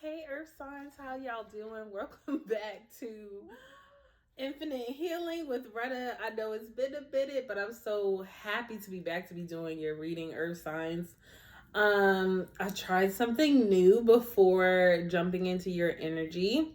Hey Earth Signs, how y'all doing? Welcome back to Infinite Healing with Retta. I know it's been a minute, but I'm so happy to be back to be doing your reading, Earth Signs. I tried something new before jumping into your energy,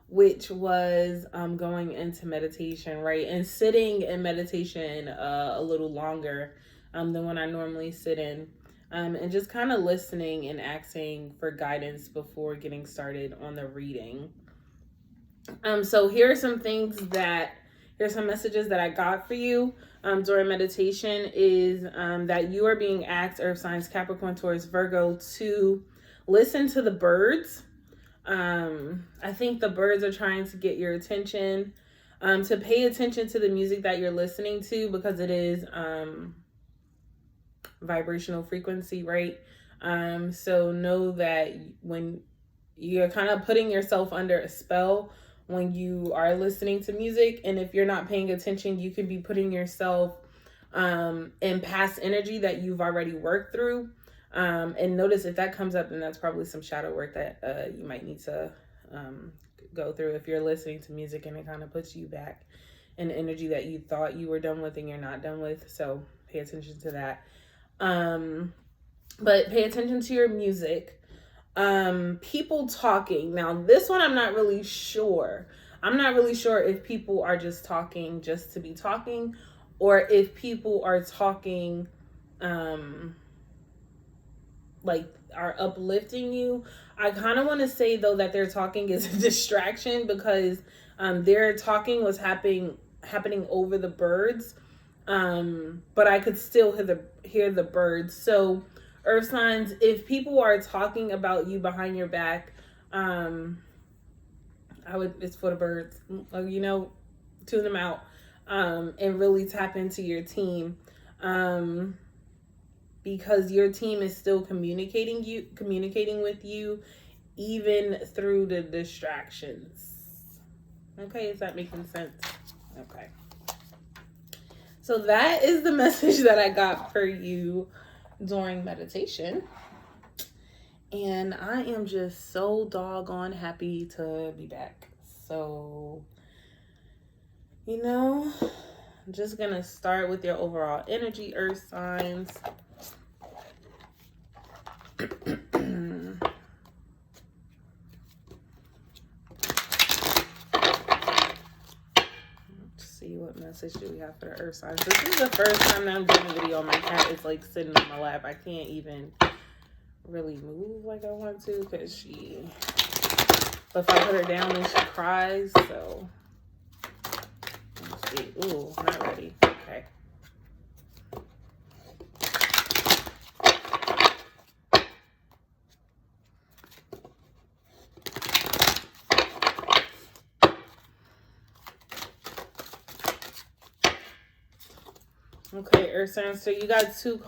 which was going into meditation, right? And sitting in meditation a little longer than when I normally sit in. And just kind of listening and asking for guidance before getting started on the reading. So here's some messages that I got for you during meditation is that you are being asked, Earth Signs, Capricorn, Taurus, Virgo, to listen to the birds. I think the birds are trying to get your attention, to pay attention to the music that you're listening to because it is vibrational frequency, right? So know that when you're kind of putting yourself under a spell when you are listening to music, and if you're not paying attention, you could be putting yourself in past energy that you've already worked through. And notice if that comes up, then that's probably some shadow work that you might need to go through if you're listening to music and it kind of puts you back in energy that you thought you were done with and you're not done with. So pay attention to that. But pay attention to your music. People talking. Now, this one I'm not really sure. I'm not really sure if people are just talking just to be talking, or if people are talking like are uplifting you. I kind of want to say though that their talking is a distraction because their talking was happening over the birds. But I could still hear the birds. So Earth Signs, if people are talking about you behind your back, it's for the birds, tune them out, and really tap into your team, because your team is still communicating with you, even through the distractions. Okay, is that making sense? Okay. So that is the message that I got for you during meditation. And I am just so doggone happy to be back. So, I'm just going to start with your overall energy, Earth Signs. What message do we have for the Earth Signs? This is the first time that I'm doing a video. My cat is like sitting on my lap. I can't even really move like I want to because if I put her down then she cries. So let's see. Ooh, not ready. Okay. Okay, Earth Signs. So you got two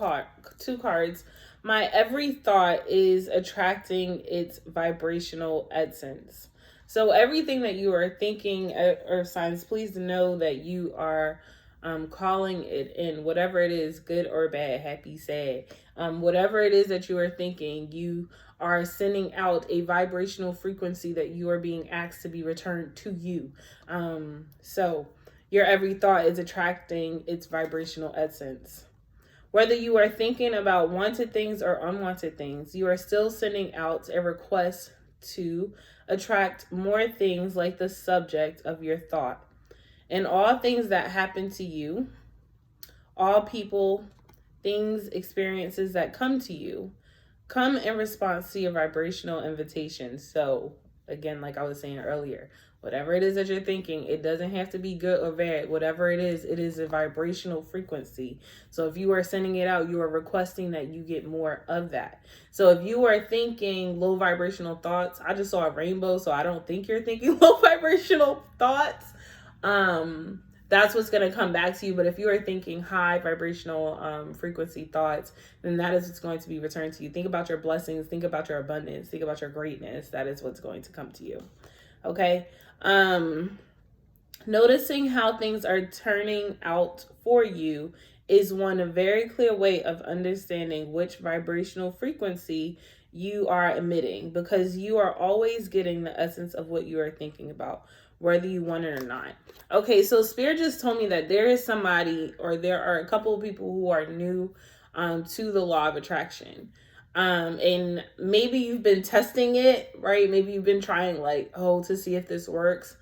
cards. My every thought is attracting its vibrational essence. So everything that you are thinking, Earth Signs, please know that you are calling it in, whatever it is, good or bad, happy, sad, whatever it is that you are thinking, you are sending out a vibrational frequency that you are being asked to be returned to you. So your every thought is attracting its vibrational essence. Whether you are thinking about wanted things or unwanted things, you are still sending out a request to attract more things like the subject of your thought. And all things that happen to you, all people, things, experiences that come to you, come in response to your vibrational invitation. So, again, like I was saying earlier, whatever it is that you're thinking, it doesn't have to be good or bad. Whatever it is a vibrational frequency. So if you are sending it out, you are requesting that you get more of that. So if you are thinking low vibrational thoughts, I just saw a rainbow, so I don't think you're thinking low vibrational thoughts. That's what's going to come back to you. But if you are thinking high vibrational frequency thoughts, then that is what's going to be returned to you. Think about your blessings. Think about your abundance. Think about your greatness. That is what's going to come to you. Okay. Noticing how things are turning out for you is one very clear way of understanding which vibrational frequency you are emitting, because you are always getting the essence of what you are thinking about, whether you want it or not. Okay, so Spirit just told me that there is somebody, or there are a couple of people who are new to the law of attraction. And maybe you've been testing it, right? Maybe you've been trying to see if this works.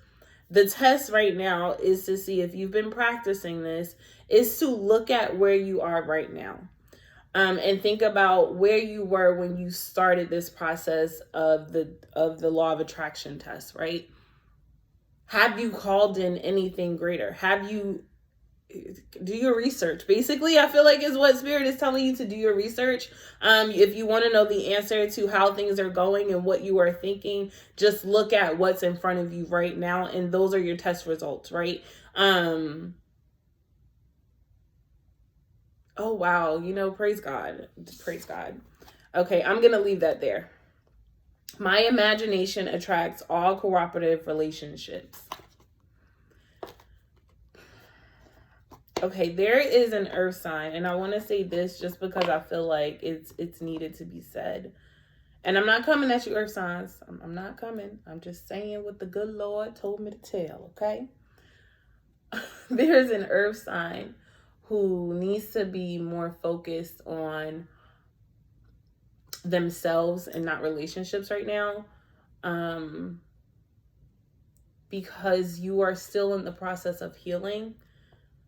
The test right now is to see if you've been practicing this, is to look at where you are right now. And think about where you were when you started this process of the law of attraction test, right? Have you called in anything greater? Have you do your research? Basically, I feel like is what Spirit is telling you, to do your research. If you want to know the answer to how things are going and what you are thinking, just look at what's in front of you right now, and those are your test results, right? Oh, wow. Praise God. Praise God. Okay, I'm going to leave that there. My imagination attracts all cooperative relationships. Okay, there is an earth sign, and I want to say this just because I feel like it's needed to be said. And I'm not coming at you, earth signs. I'm not coming. I'm just saying what the good Lord told me to tell, okay? There's an earth sign who needs to be more focused on themselves and not relationships right now, because you are still in the process of healing.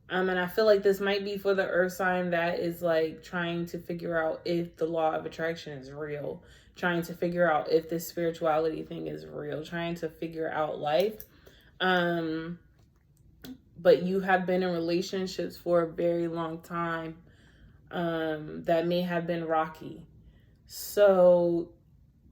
And I feel like this might be for the earth sign that is trying to figure out if the law of attraction is real, trying to figure out if this spirituality thing is real, trying to figure out life. But you have been in relationships for a very long time that may have been rocky. So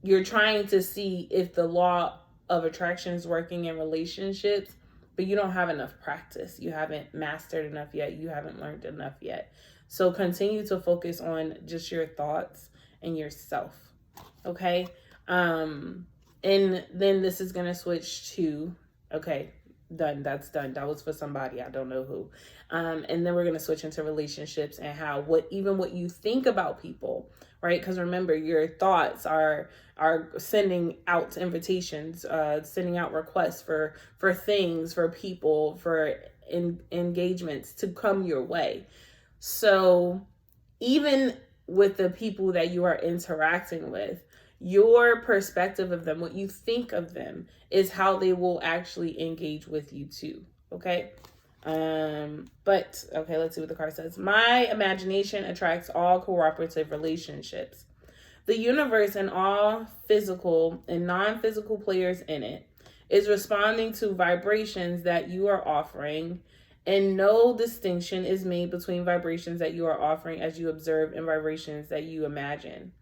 you're trying to see if the law of attraction is working in relationships, but you don't have enough practice. You haven't mastered enough yet. You haven't learned enough yet. So continue to focus on just your thoughts and yourself. Okay. And then this is going to switch to, okay, done. That's done. That was for somebody. I don't know who. And then we're going to switch into relationships and how what you think about people, right? Because remember, your thoughts are sending out invitations, sending out requests for things, for people, for engagements to come your way. So even with the people that you are interacting with, your perspective of them, what you think of them, is how they will actually engage with you too. Okay. But okay, let's see what the card says. My imagination attracts all cooperative relationships. The universe and all physical and non-physical players in it is responding to vibrations that you are offering, and no distinction is made between vibrations that you are offering as you observe and vibrations that you imagine.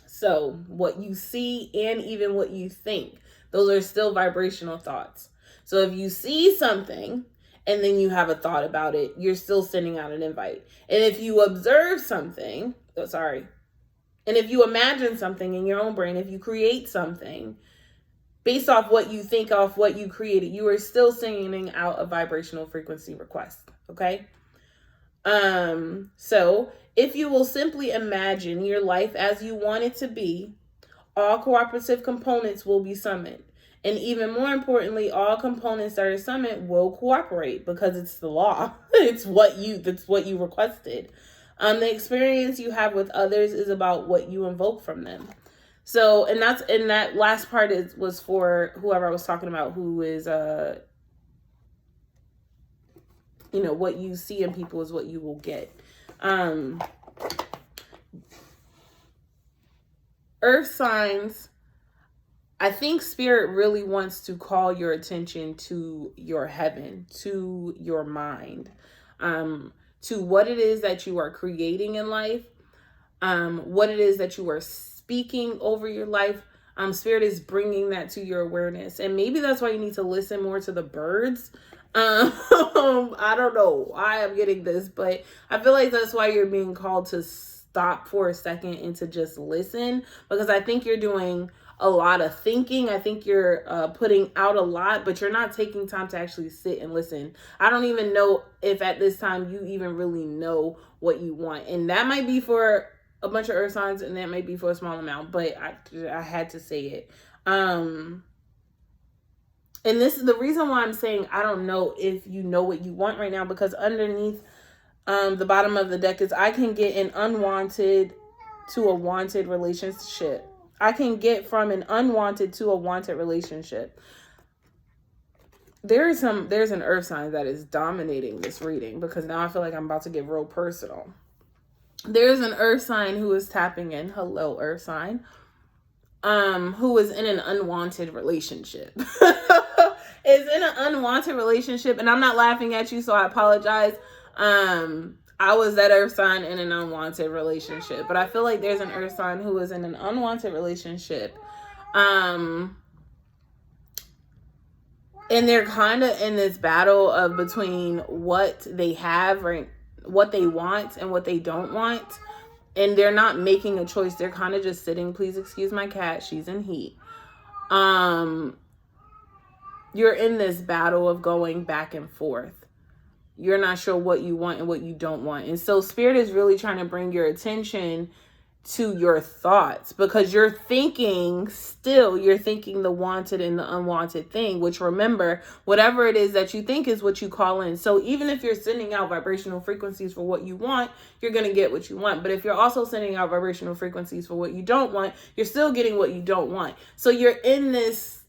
So what you see and even what you think, those are still vibrational thoughts. So if you see something and then you have a thought about it, you're still sending out an invite. And if you observe something, and if you imagine something in your own brain, if you create something based off what you think, off what you created, you are still sending out a vibrational frequency request. Okay. So if you will simply imagine your life as you want it to be, all cooperative components will be summoned. And even more importantly, all components that are summoned will cooperate, because it's the law. That's what you requested. The experience you have with others is about what you invoke from them. So, and that last part was for whoever I was talking about, who is, what you see in people is what you will get. Earth signs, I think Spirit really wants to call your attention to your heaven, to your mind, to what it is that you are creating in life, what it is that you are speaking over your life. Spirit is bringing that to your awareness. And maybe that's why you need to listen more to the birds. I don't know why I'm getting this, but I feel like that's why you're being called to stop for a second and to just listen, because I think you're doing a lot of thinking. I think you're putting out a lot, but you're not taking time to actually sit and listen. I don't even know if at this time you even really know what you want. And that might be for a bunch of earth signs, and that may be for a small amount, but I had to say it. And this is the reason why I'm saying I don't know if you know what you want right now, because underneath the bottom of the deck is I can get an unwanted to a wanted relationship. I can get from an unwanted to a wanted relationship. There's an earth sign that is dominating this reading, because now I feel like I'm about to get real personal. There's an earth sign who is tapping in. Hello, earth sign. Who is in an unwanted relationship. Is in an unwanted relationship, and I'm not laughing at you, so I apologize. I was that earth sign in an unwanted relationship, but I feel like there's an earth sign who is in an unwanted relationship. And they're kind of in this battle of between what they have, right, what they want and what they don't want. And they're not making a choice. They're kind of just sitting. Please excuse my cat. She's in heat. You're in this battle of going back and forth. You're not sure what you want and what you don't want. And so Spirit is really trying to bring your attention to your thoughts, because you're thinking the wanted and the unwanted thing, which, remember, whatever it is that you think is what you call in. So even if you're sending out vibrational frequencies for what you want, you're going to get what you want. But if you're also sending out vibrational frequencies for what you don't want, you're still getting what you don't want. So you're in this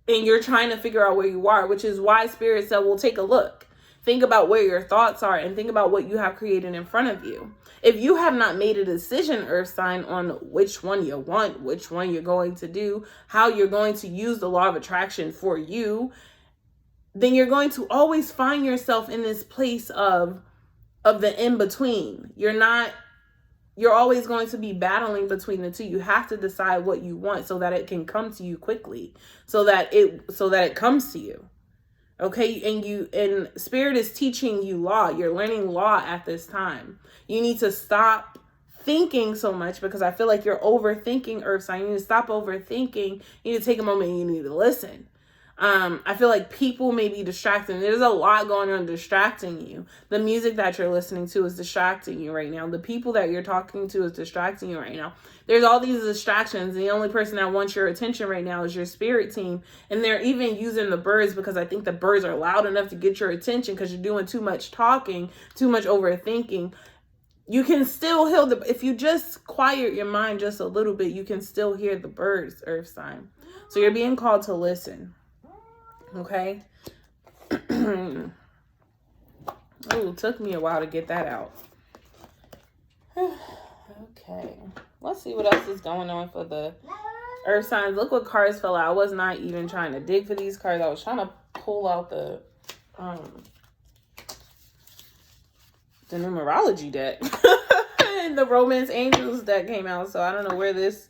and you're trying to figure out where you are, which is why Spirit said, well, take a look. Think about where your thoughts are and think about what you have created in front of you. If you have not made a decision, earth sign, on which one you want, which one you're going to do, how you're going to use the law of attraction for you, then you're going to always find yourself in this place of the in-between. You're always going to be battling between the two. You have to decide what you want so that it can come to you quickly, so that it comes to you. Okay, and Spirit is teaching you law. You're learning law at this time. You need to stop thinking so much, because I feel like you're overthinking, earth sign. You need to stop overthinking. You need to take a moment and you need to listen. I feel like people may be distracting. There's a lot going on distracting you. The music that you're listening to is distracting you right now. The people that you're talking to is distracting you right now. There's all these distractions. The only person that wants your attention right now is your spirit team. And they're even using the birds, because I think the birds are loud enough to get your attention, because you're doing too much talking, too much overthinking. You can still hear if you just quiet your mind just a little bit, you can still hear the birds, earth sign. So you're being called to listen. Okay. Oh, it took me a while to get that out. Okay. Let's see what else is going on for the earth signs. Look what cards fell out. I was not even trying to dig for these cards. I was trying to pull out the numerology deck. And the Romance Angels deck came out. So I don't know where this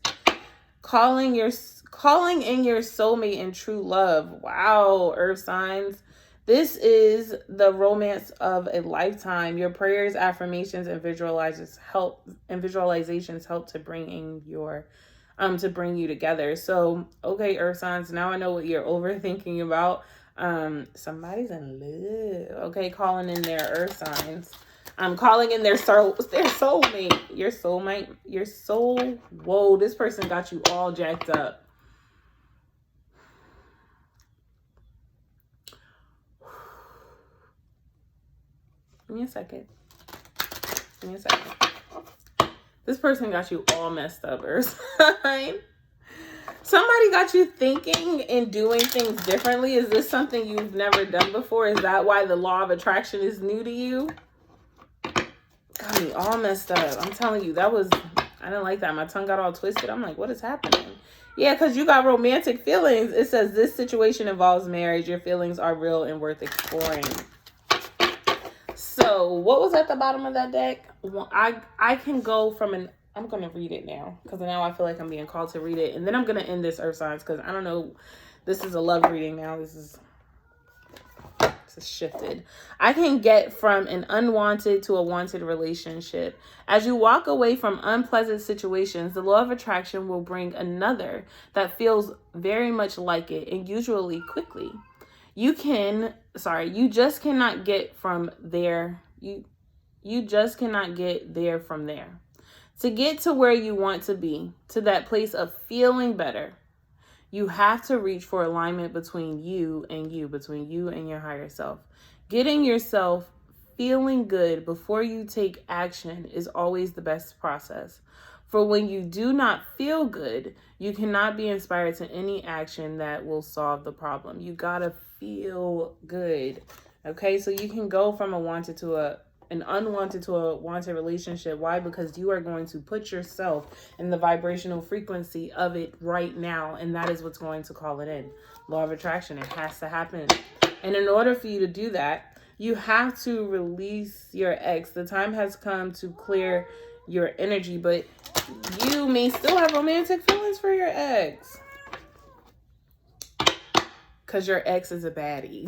calling in your soulmate and true love. Wow, earth signs. This is the romance of a lifetime. Your prayers, affirmations, and visualizations help to bring you together. So, okay, earth signs, now I know what you're overthinking about. Somebody's in love. Okay, calling in their earth signs. I'm calling in their soulmate. Your soul. Whoa, this person got you all jacked up. Give me a second. This person got you all messed up, earth sign. Somebody got you thinking and doing things differently. Is this something you've never done before? Is that why the law of attraction is new to you? Got me all messed up. I'm telling you, I didn't like that. My tongue got all twisted. I'm like, what is happening? Yeah, because you got romantic feelings. It says this situation involves marriage. Your feelings are real and worth exploring. So what was at the bottom of that deck? Well, I can go from I'm going to read it now, because now I feel like I'm being called to read it. And then I'm going to end this earth signs, because I don't know. This is a love reading now. This is shifted. I can get from an unwanted to a wanted relationship. As you walk away from unpleasant situations, the law of attraction will bring another that feels very much like it, and usually quickly. You just cannot get from there. You just cannot get there from there. To get to where you want to be, to that place of feeling better, you have to reach for alignment between you, between you and your higher self. Getting yourself feeling good before you take action is always the best process. For when you do not feel good, you cannot be inspired to any action that will solve the problem. You gotta feel good. Okay, so you can go from an unwanted to a wanted relationship. Why? Because you are going to put yourself in the vibrational frequency of it right now, and that is what's going to call it in. Law of attraction, it has to happen. And in order for you to do that, you have to release your ex. The time has come to clear your energy, but you may still have romantic feelings for your ex, because your ex is a baddie.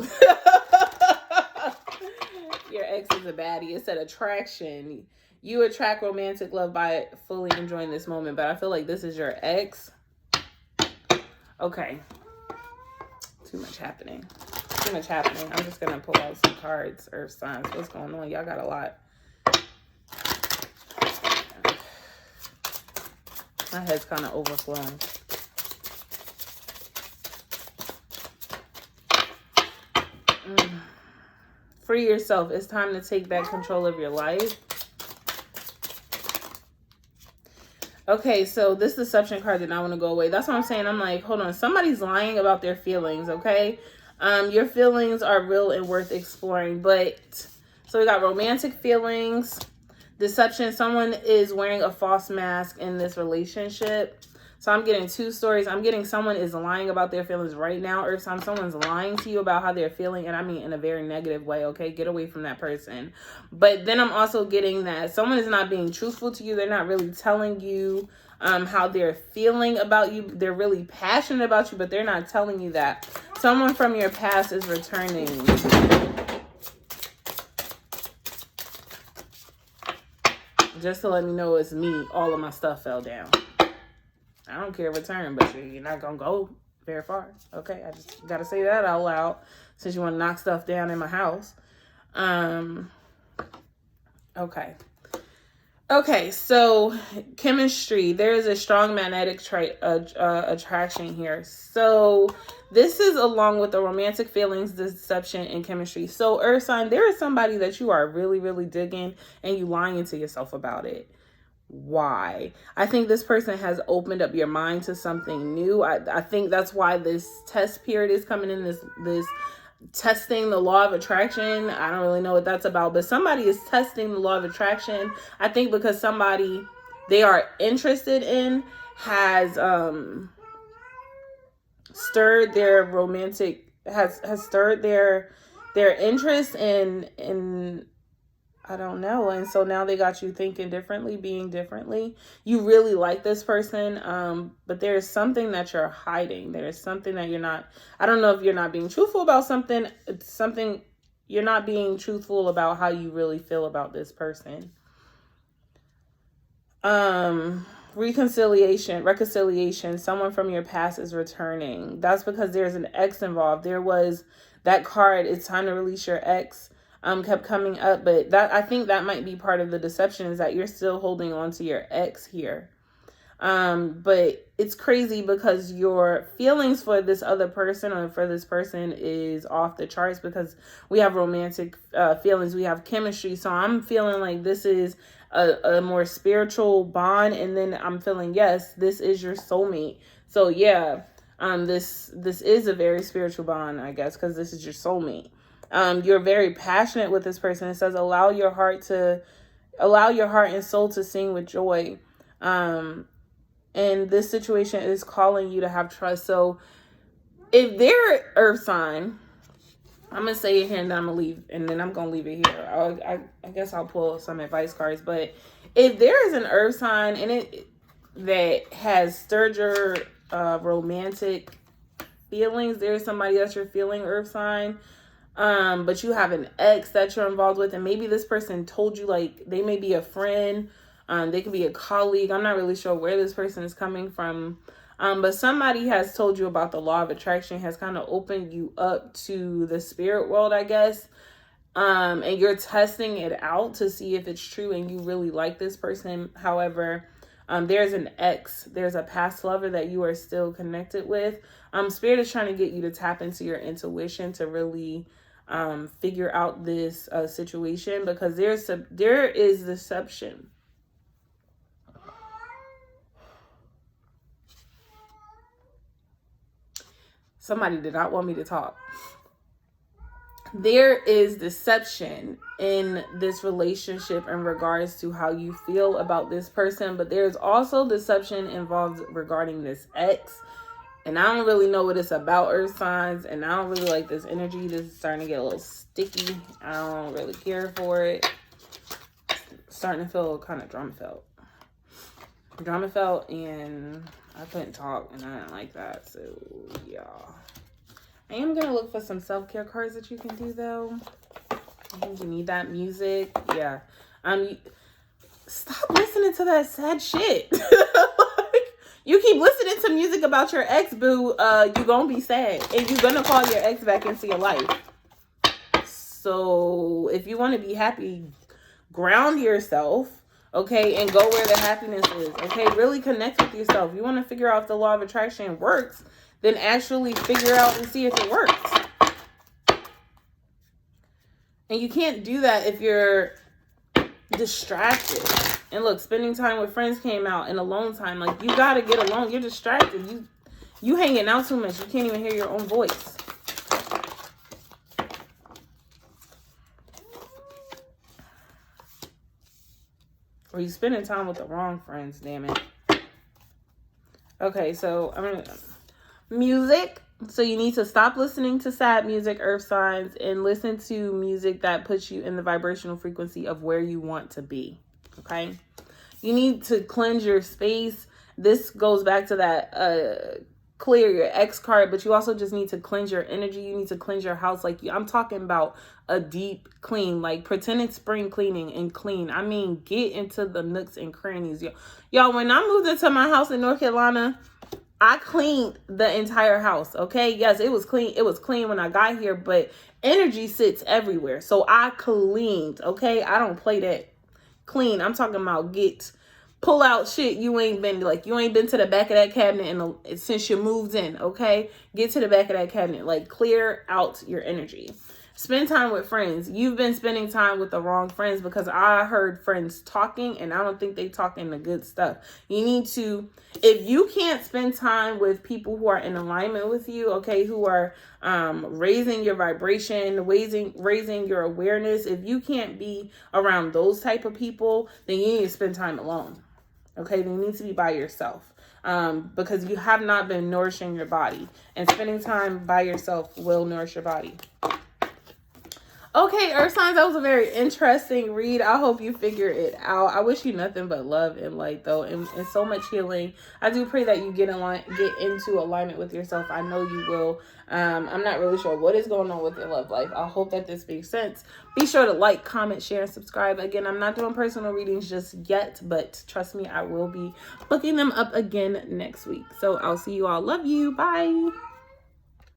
Your ex is a baddie. It's an attraction. You attract romantic love by fully enjoying this moment, but I feel like this is your ex. Okay. Too much happening. I'm just going to pull out some cards, earth signs. What's going on? Y'all got a lot. My head's kind of overflowing. Free yourself. It's time to take back control of your life. Okay, so this deception card did not want to go away. That's what I'm saying. I'm like, hold on. Somebody's lying about their feelings, okay? Your feelings are real and worth exploring. But, so we got romantic feelings, deception. Someone is wearing a false mask in this relationship. So I'm getting two stories. I'm getting someone is lying about their feelings right now. Earth sign, someone's lying to you about how they're feeling. And I mean in a very negative way, okay? Get away from that person. But then I'm also getting that someone is not being truthful to you. They're not really telling you how they're feeling about you. They're really passionate about you, but they're not telling you that. Someone from your past is returning. Just to let me know it's me. All of my stuff fell down. I don't care return, but you're not going to go very far. Okay, I just got to say that out loud since you want to knock stuff down in my house. Okay, so chemistry. There is a strong magnetic attraction here. So this is along with the romantic feelings, deception, and chemistry. So earth sign, there is somebody that you are really, really digging and you lying to yourself about it. Why? I think this person has opened up your mind to something new. I think that's why this test period is coming in, this testing the law of attraction. I don't really know what that's about, but somebody is testing the law of attraction. I think because somebody they are interested in has stirred their romantic has stirred their interest in I don't know. And so now they got you thinking differently, being differently. You really like this person, but there's something that you're hiding. There's something that you're not, I don't know if you're not being truthful about something. It's something, you're not being truthful about how you really feel about this person. Reconciliation. Someone from your past is returning. That's because there's an ex involved. There was that card, it's time to release your ex. Kept coming up, but that I think that might be part of the deception is that you're still holding on to your ex here. But it's crazy because your feelings for this other person or for this person is off the charts because we have romantic feelings, we have chemistry. So I'm feeling like this is a more spiritual bond, and then I'm feeling yes, this is your soulmate. So yeah, this is a very spiritual bond, I guess, because this is your soulmate. You're very passionate with this person. It says allow your heart and soul to sing with joy. And this situation is calling you to have trust. So if they're earth sign, I'm going to say it here and then I'm going to leave. And then I'm going to leave it here. I guess I'll pull some advice cards. But if there is an earth sign and that has stirred your romantic feelings, there's somebody that you're feeling, earth sign. But you have an ex that you're involved with, and maybe this person told you, like, they may be a friend, they could be a colleague. I'm not really sure where this person is coming from. But somebody has told you about the law of attraction, has kind of opened you up to the spirit world, I guess. and you're testing it out to see if it's true and you really like this person. However, there's an ex, there's a past lover that you are still connected with. Spirit is trying to get you to tap into your intuition to really figure out this situation, because there is deception. Somebody did not want me to talk. There is deception in this relationship in regards to how you feel about this person, but there's also deception involved regarding this ex. And I don't really know what it's about, earth signs, and I don't really like this energy. This is starting to get a little sticky. I don't really care for it. It's starting to feel kind of drama felt, and I couldn't talk, and I didn't like that. So yeah, I am gonna look for some self-care cards that you can do though. I think you need that music. Yeah. Stop listening to that sad shit. You keep listening to music about your ex, boo, you gonna be sad. And you gonna call your ex back into your life. So if you want to be happy, ground yourself, okay, and go where the happiness is, okay? Really connect with yourself. You want to figure out if the law of attraction works, then actually figure out and see if it works. And you can't do that if you're distracted. And look, spending time with friends came out, and alone time. Like, you got to get alone. You're distracted. You hanging out too much. You can't even hear your own voice. Or you spending time with the wrong friends, damn it. Okay, so music. So you need to stop listening to sad music, earth signs, and listen to music that puts you in the vibrational frequency of where you want to be. Okay, you need to cleanse your space. This goes back to that clear your ex card, but you also just need to cleanse your energy. You need to cleanse your house. Like, I'm talking about a deep clean, like pretend it's spring cleaning and clean. I mean, get into the nooks and crannies. Y'all, when I moved into my house in North Carolina, I cleaned the entire house. Okay, yes, it was clean. It was clean when I got here, but energy sits everywhere. So I cleaned. Okay, I don't play that. Clean. I'm talking about pull out shit you ain't been to the back of that cabinet since you moved in. Okay, get to the back of that cabinet. Like, clear out your energy. Spend time with friends. You've been spending time with the wrong friends, because I heard friends talking, and I don't think they talking the good stuff. You need to, if you can't spend time with people who are in alignment with you, okay, who are raising your vibration, raising your awareness, if you can't be around those type of people, then you need to spend time alone. Okay, then you need to be by yourself, because you have not been nourishing your body, and spending time by yourself will nourish your body. Okay, Earth signs, that was a very interesting read. I hope you figure it out. I wish you nothing but love and light, though, and so much healing. I do pray that you get into alignment with yourself. I know you will. I'm not really sure what is going on with your love life. I hope that this makes sense. Be sure to like, comment, share, and subscribe. Again, I'm not doing personal readings just yet, but trust me, I will be booking them up again next week. So I'll see you all. Love you. Bye.